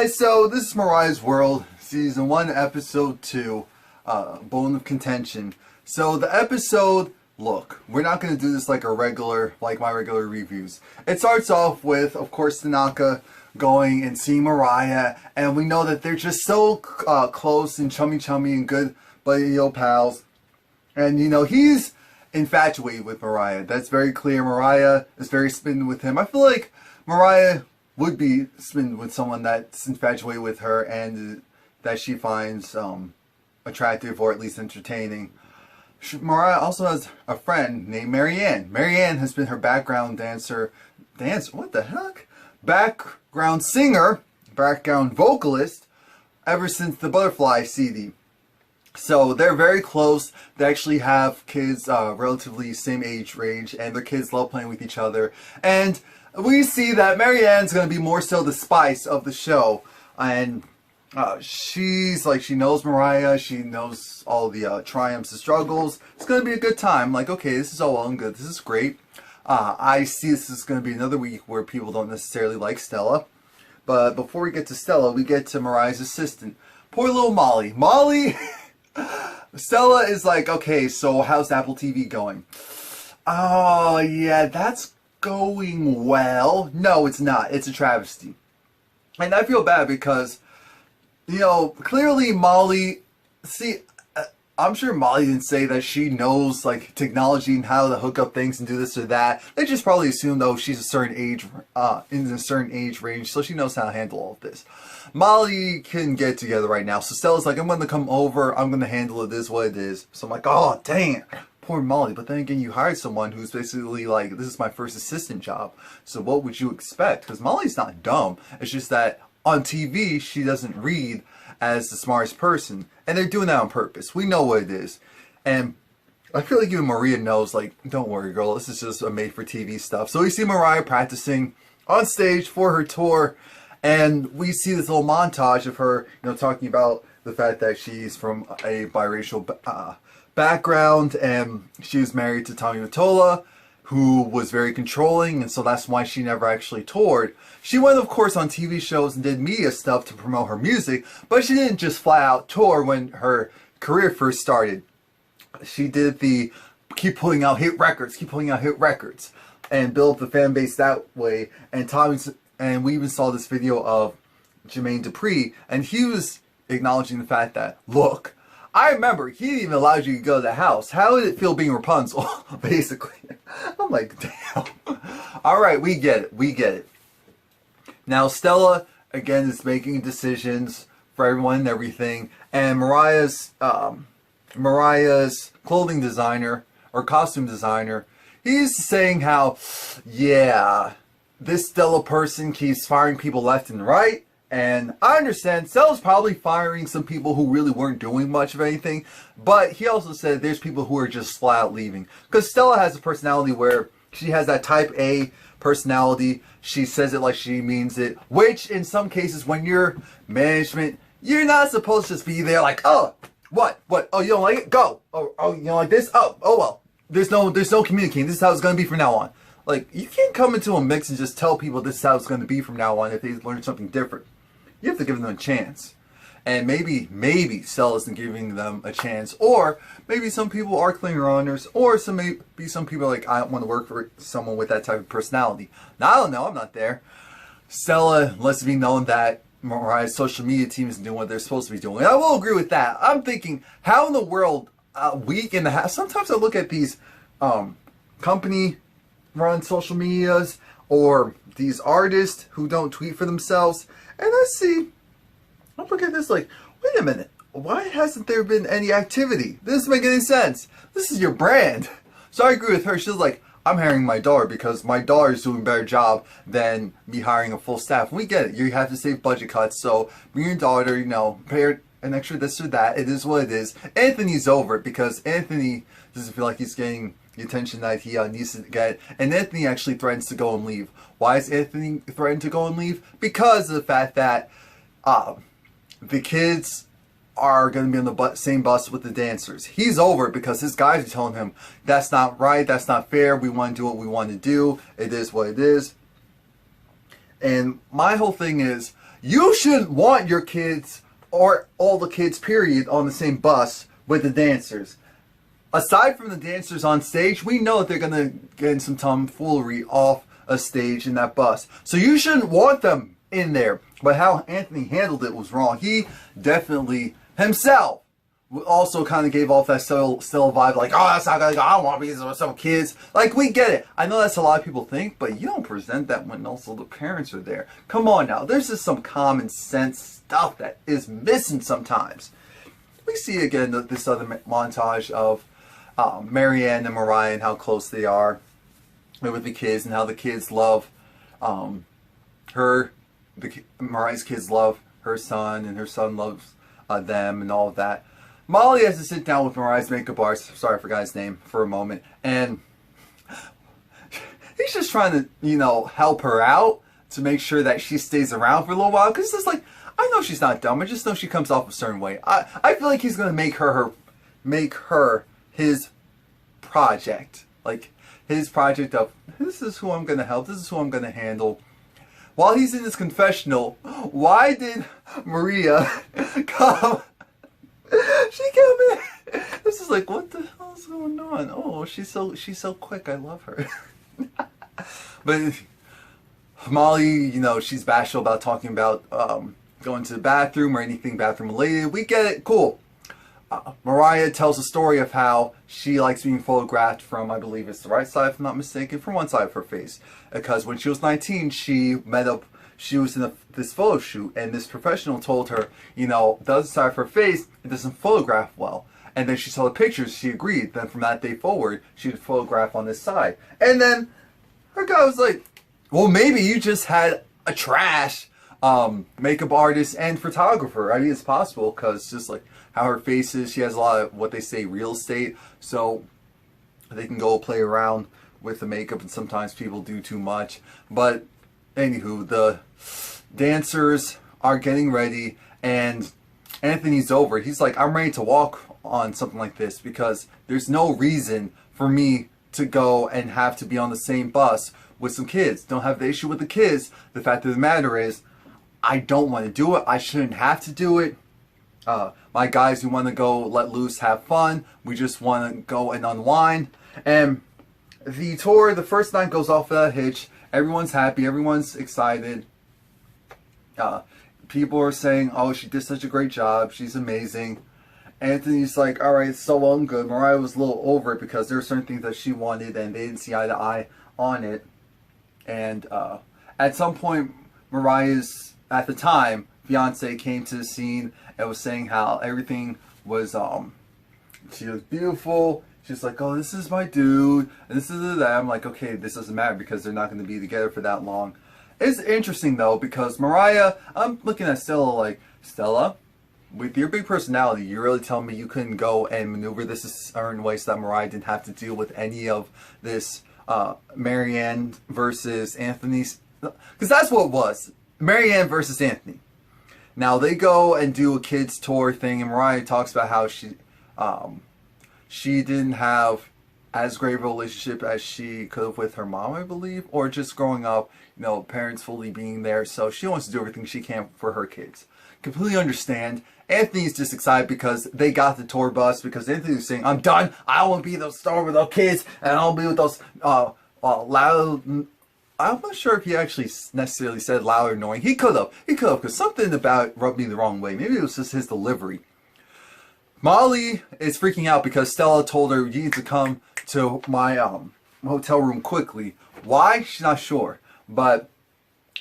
So this is Mariah's World, Season 1, Episode 2, Bone of Contention. So the episode, look, we're not going to do this like my regular reviews. It starts off with, of course, Tanaka going and seeing Mariah, and we know that they're just so close and chummy and good buddy pals. And, you know, he's infatuated with Mariah. That's very clear. Mariah is very smitten with him. I feel like Mariah would be smitten with someone that's infatuated with her and that she finds attractive or at least entertaining. Mariah also has a friend named Marianne. Marianne has been her background what the heck? Background singer, background vocalist ever since the Butterfly CD. So they're very close. They actually have kids relatively same age range, and their kids love playing with each other. And we see that Marianne's going to be more so the spice of the show, and she knows Mariah, she knows all the triumphs and struggles. It's going to be a good time. Like, okay, this is all well and good, this is great. I see this is going to be another week where people don't necessarily like Stella. But before we get to Stella, we get to Mariah's assistant. Poor little Molly. Stella is like, okay, so how's Apple TV going? Oh, yeah, that's going well. No, it's not. It's a travesty. And I feel bad because, you know, clearly Molly, I'm sure Molly didn't say that she knows, like, technology and how to hook up things and do this or that. They just probably assumed, oh, she's a certain age, in a certain age range, so she knows how to handle all of this. Molly can get together right now, so Stella's like, I'm going to come over, I'm going to handle it, what it is. So I'm like, oh, dang it. Poor Molly. But then again, you hired someone who's basically like, this is my first assistant job, so what would you expect? Because Molly's not dumb. It's just that on TV, she doesn't read as the smartest person. And they're doing that on purpose. We know what it is. And I feel like even Maria knows, like, don't worry, girl, this is just a made-for-TV stuff. So we see Mariah practicing on stage for her tour. And we see this little montage of her, you know, talking about the fact that she's from a biracial background, and she was married to Tommy Mottola, who was very controlling, and so that's why she never actually toured. She went, of course, on TV shows and did media stuff to promote her music, but she didn't just flat out tour when her career first started. She did the keep putting out hit records, and build up the fan base that way. And we even saw this video of Jermaine Dupri, and he was acknowledging the fact that, look, I remember he didn't even allow you to go to the house. How did it feel being Rapunzel? Basically. I'm like, damn. Alright, we get it. Now Stella, again, is making decisions for everyone and everything. And Mariah's clothing designer, or costume designer, he's saying how, yeah, this Stella person keeps firing people left and right. And I understand Stella's probably firing some people who really weren't doing much of anything, but he also said there's people who are just flat out leaving. Because Stella has a personality where she has that type A personality. She says it like she means it, which in some cases when you're management, you're not supposed to just be there like, oh, what? Oh, you don't like it? Go. Oh, you don't like this? Oh well. There's no communicating. This is how it's going to be from now on. Like, you can't come into a mix and just tell people this is how it's going to be from now on if they learn something different. You have to give them a chance. And maybe Stella isn't giving them a chance. Or maybe some people are clinger honors. Or maybe some people are like, I don't want to work for someone with that type of personality. Now, I don't know. I'm not there. Stella lets it be known that Mariah's social media team isn't doing what they're supposed to be doing. And I will agree with that. I'm thinking, how in the world, a week and a half, sometimes I look at these company-run social medias or these artists who don't tweet for themselves, and I'm looking at this like, wait a minute, why hasn't there been any activity? This doesn't make any sense. This is your brand. So I agree with her. She's like, I'm hiring my daughter because my daughter is doing a better job than me hiring a full staff. And we get it. You have to save budget cuts. So bring your daughter, you know, pay her an extra this or that. It is what it is. Anthony's over it because Anthony doesn't feel like he's getting the attention that he needs to get. And Anthony actually threatens to go and leave. Why is Anthony threatened to go and leave? Because of the fact that the kids are going to be on the same bus with the dancers. He's over it because his guys are telling him, that's not right, that's not fair, we want to do what we want to do, it is what it is. And my whole thing is, You shouldn't want your kids, or all the kids period, on the same bus with the dancers. Aside from the dancers on stage, we know that they're going to get in some tomfoolery off a stage in that bus. So you shouldn't want them in there. But how Anthony handled it was wrong. He definitely, himself, also kind of gave off that still vibe, like, oh, that's not going to go, I don't want to be with some kids. Like, we get it. I know that's a lot of people think, but you don't present that when also the parents are there. Come on now. There's just some common sense stuff that is missing sometimes. We see again this other montage of Mariah and Mariah and how close they are with the kids, and how the kids love her. Mariah's kids love her son, and her son loves them, and all of that. Molly has to sit down with Mariah's makeup artist, sorry I forgot his name, for a moment, and he's just trying to, you know, help her out to make sure that she stays around for a little while, because it's like, I know she's not dumb, I just know she comes off a certain way. I feel like he's going to make her his project, like his project of, this is who I'm going to help, this is who I'm going to handle. While he's in his confessional, why did Maria come? She came in. This is like, what the hell is going on? Oh, she's so quick. I love her. But Molly, you know, she's bashful about talking about going to the bathroom or anything bathroom related. We get it. Cool. Mariah tells a story of how she likes being photographed from, I believe it's the right side, if I'm not mistaken, from one side of her face. Because when she was 19, she was in this photo shoot, and this professional told her, you know, the other side of her face, it doesn't photograph well. And then she saw the pictures, she agreed. Then from that day forward, she would photograph on this side. And then her guy was like, well, maybe you just had a trash makeup artist and photographer. I mean, it's possible, because just like how her face is, she has a lot of what they say real estate, so they can go play around with the makeup, and sometimes people do too much. But anywho, the dancers are getting ready, and Anthony's over. He's like, I'm ready to walk on something like this, because there's no reason for me to go and have to be on the same bus with some kids. Don't have the issue with the kids. The fact of the matter is, I don't want to do it. I shouldn't have to do it. My guys, we want to go let loose, have fun. We just want to go and unwind. And the tour, the first night goes off without a hitch. Everyone's happy. Everyone's excited. People are saying, oh, she did such a great job. She's amazing. Anthony's like, all right, it's so well and good. Mariah was a little over it because there were certain things that she wanted and they didn't see eye to eye on it. And at some point, Mariah's, at the time, fiance came to the scene and was saying how everything was, she was beautiful. She's like, oh, this is my dude, and this is that. I'm like, okay, this doesn't matter because they're not going to be together for that long. It's interesting, though, because Mariah, I'm looking at Stella like, Stella, with your big personality, you're really telling me you couldn't go and maneuver this a certain way so that Mariah didn't have to deal with any of this Marianne versus Anthony's? Because that's what it was. Marianne versus Anthony. Now, they go and do a kids tour thing, and Mariah talks about how she didn't have as great a relationship as she could have with her mom, I believe, or just growing up, you know, parents fully being there, so she wants to do everything she can for her kids. Completely understand. Anthony's just excited because they got the tour bus, because Anthony's saying, I'm done, I don't want to be those star with those kids, and I don't be with those loud... I'm not sure if he actually necessarily said loud or annoying. He could have, because something about it rubbed me the wrong way. Maybe it was just his delivery. Molly is freaking out because Stella told her, you need to come to my hotel room quickly. Why? She's not sure. But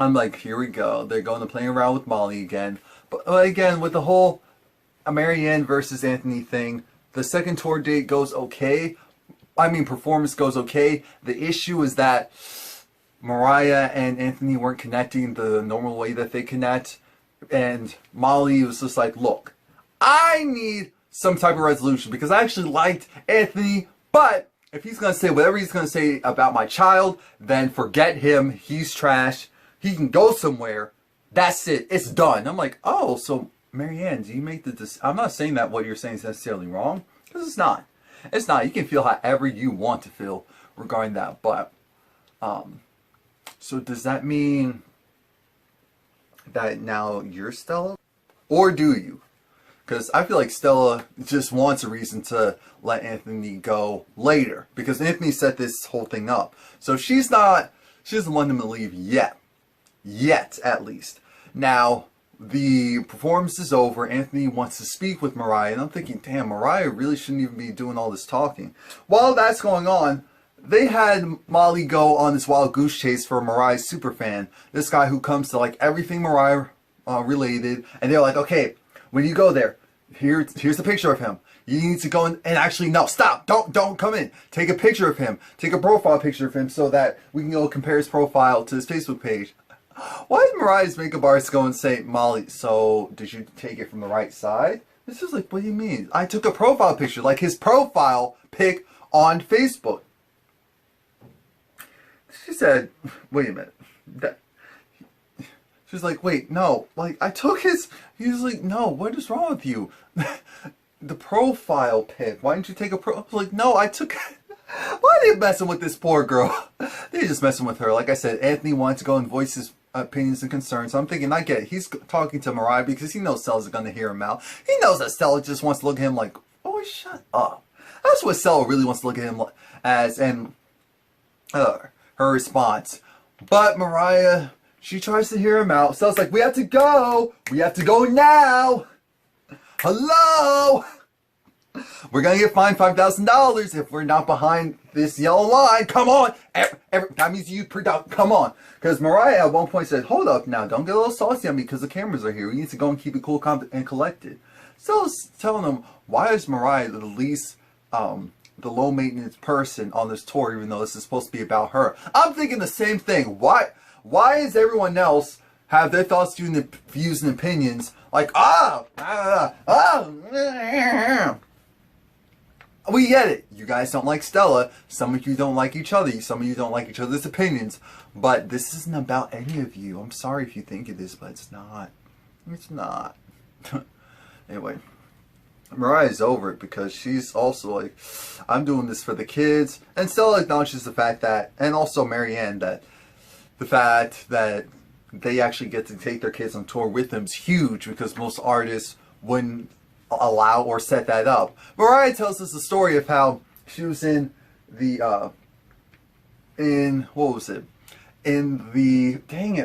I'm like, here we go. They're going to play around with Molly again. But again, with the whole Marianne versus Anthony thing, the second tour date goes okay. I mean, performance goes okay. The issue is that Mariah and Anthony weren't connecting the normal way that they connect. And Molly was just like, look, I need some type of resolution because I actually liked Anthony, but if he's going to say whatever he's going to say about my child, then forget him. He's trash. He can go somewhere. That's it. It's done. I'm like, oh, so Marianne, do you make the decision? I'm not saying that what you're saying is necessarily wrong, because it's not. It's not. You can feel however you want to feel regarding that, but so does that mean that now you're Stella? Or do you? Because I feel like Stella just wants a reason to let Anthony go later. Because Anthony set this whole thing up. So she doesn't want him to leave yet. Yet, at least. Now, the performance is over. Anthony wants to speak with Mariah. And I'm thinking, damn, Mariah really shouldn't even be doing all this talking. While that's going on, they had Molly go on this wild goose chase for Mariah's superfan. This guy who comes to like everything Mariah related. And they're like, okay, when you go there, here's the picture of him. You need to go in and actually, no, stop. Don't come in. Take a picture of him. Take a profile picture of him so that we can go compare his profile to his Facebook page. Why did Mariah's makeup artist go and say, Molly, so did you take it from the right side? This is like, what do you mean? I took a profile picture, like his profile pic on Facebook. She said, wait a minute. She was like, wait, no, like I took his, he was like, no, what is wrong with you? The profile pic, why didn't you take a I was like, no, I took why are they messing with this poor girl? They're just messing with her. Like I said, Anthony wanted to go and voice his opinions and concerns. So I'm thinking, I get it. He's talking to Mariah because he knows Stella's going to hear him out. He knows that Stella just wants to look at him like, oh, shut up. That's what Stella really wants to look at him as, and her response. But Mariah, she tries to hear him out. Stella's like, we have to go. We have to go now. Hello. We're going to get fined $5,000 if we're not behind this yellow line. Come on. That means you product. Come on. Because Mariah at one point said, hold up now. Don't get a little saucy on me because the cameras are here. We need to go and keep it cool, calm, and collected. So telling them, why is Mariah the least, the low maintenance person on this tour, even though this is supposed to be about her? I'm thinking the same thing. Why is everyone else have their thoughts, views, and opinions like, we get it. You guys don't like Stella. Some of you don't like each other. Some of you don't like each other's opinions. But this isn't about any of you. I'm sorry if you think it is, but it's not. It's not. Anyway, Mariah's over it because she's also like, I'm doing this for the kids. And Stella acknowledges the fact that, and also Marianne, that the fact that they actually get to take their kids on tour with them is huge because most artists wouldn't allow or set that up. Mariah tells us the story of how she was in the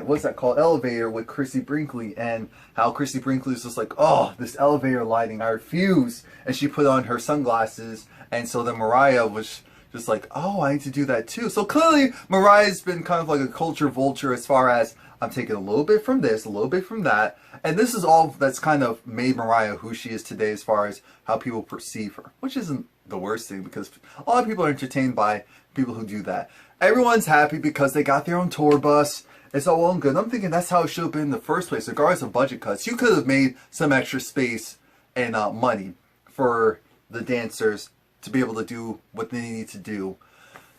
what's that called, elevator with Chrissy Brinkley, and how Chrissy Brinkley was just like, oh, this elevator lighting, I refuse, and she put on her sunglasses, and so then Mariah was just like, oh, I need to do that too. So clearly Mariah's been kind of like a culture vulture as far as, I'm taking a little bit from this, a little bit from that. And this is all that's kind of made Mariah who she is today as far as how people perceive her. Which isn't the worst thing because a lot of people are entertained by people who do that. Everyone's happy because they got their own tour bus. It's all well and good. I'm thinking that's how it should have been in the first place. Regardless of budget cuts, you could have made some extra space and money for the dancers to be able to do what they need to do.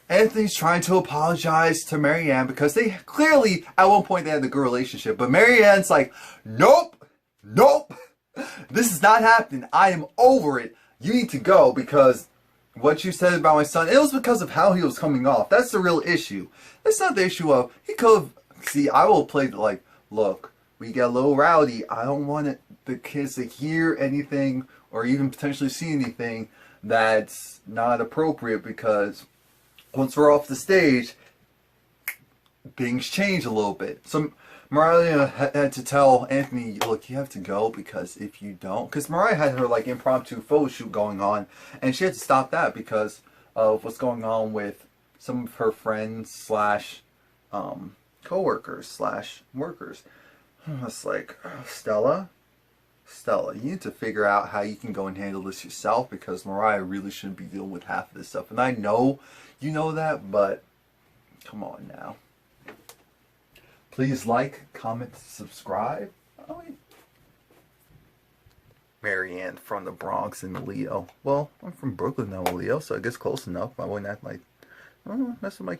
Anthony's trying to apologize to Marianne because they clearly, at one point, they had a good relationship. But Marianne's like, nope, nope, this is not happening. I am over it. You need to go because what you said about my son, it was because of how he was coming off. That's the real issue. It's not the issue of, he could have, see, I will play like, look, we get a little rowdy. I don't want the kids to hear anything or even potentially see anything that's not appropriate because once we're off the stage, things change a little bit. So Mariah had to tell Anthony, look, you have to go because if you don't, because Mariah had her like impromptu photo shoot going on, and she had to stop that because of what's going on with some of her friends slash co-workers slash workers. It's like, Stella, you need to figure out how you can go and handle this yourself because Mariah really shouldn't be dealing with half of this stuff. And I know you know that, but come on now. Please like, comment, subscribe. Oh, wait. Marianne from the Bronx and Leo. Well, I'm from Brooklyn now, Leo, so I guess close enough. I wouldn't act like, oh, that's what my